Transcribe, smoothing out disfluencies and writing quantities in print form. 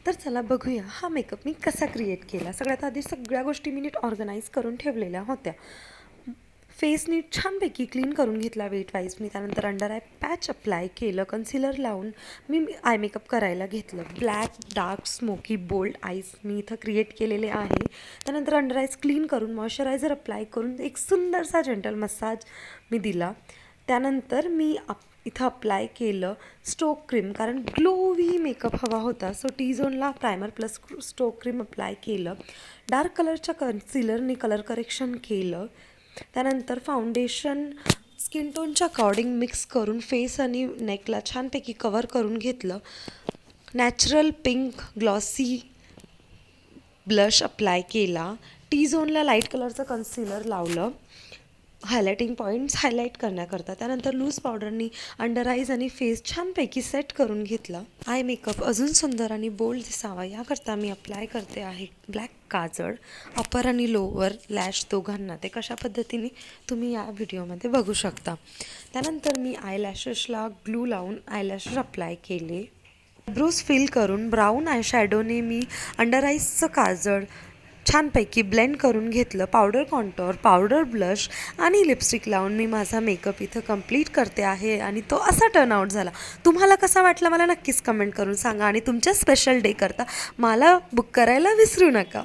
तर चला बघूया हा मेकअप मी कसा क्रिएट केला. सगळ्यात आधी सगळ्या गोष्टी मी नीट ऑर्गनाईज करून ठेवलेल्या होत्या. फेस नीट छानपैकी क्लीन करून घेतला वेट वाईज मी. त्यानंतर अंडर आय पॅच अप्लाय केलं, कन्सिलर लावून मी आय मेकअप करायला घेतलं. Black, dark, smoky, bold eyes मी इथं क्रिएट केलेले आहे. त्यानंतर अंडर आईज क्लीन करून मॉइश्चरायझर अप्लाय करून एक सुंदरसा जेंटल मसाज मी दिला. त्यानंतर मी इथं अप्लाय केलं स्टोक क्रीम, कारण ग्लोवी मेकअप हवा होता. सो टी झोनला प्रायमर प्लस स्टोक क्रीम अप्लाय केलं. डार्क कलरच्या कन्सिलरने कलर करेक्शन केलं. त्यानंतर फाउंडेशन स्किन टोनच्या अकॉर्डिंग मिक्स करून फेस आणि नेकला छानपैकी कवर करून घेतलं. Natural pink glossy blush apply केला. टी झोनला लाईट कलरचं कन्सिलर लावलं हायलायटिंग पॉईंट्स हायलाईट करण्याकरता. त्यानंतर लूज पावडरनी अंडर आईज आणि फेस छानपैकी सेट करून घेतला. आय मेकअप अजून सुंदर आणि बोल्ड दिसावा याकरता मी अप्लाय करते आहे ब्लॅक काजळ, अपर आणि लोअर लॅश दोघांना. ते कशा पद्धतीने तुम्ही या व्हिडिओमध्ये बघू शकता. त्यानंतर मी आयलॅशेसला ग्लू लावून आयलॅशेस अप्लाय केले. ब्रूज फिल करून ब्राऊन आय शॅडोने मी अंडर आईजचं काजळ छानपैकी ब्लेंड करून घेतलं. पावडर कॉन्टोर, पावडर ब्लश आणि लिपस्टिक लावून मी माझा मेकअप इथं कंप्लीट करते आहे आणि तो असा टर्नआउट झाला. तुम्हाला कसा वाटला मला नक्कीच कमेंट करून सांगा आणि तुमच्या स्पेशल डे करता मला बुक करायला विसरू नका.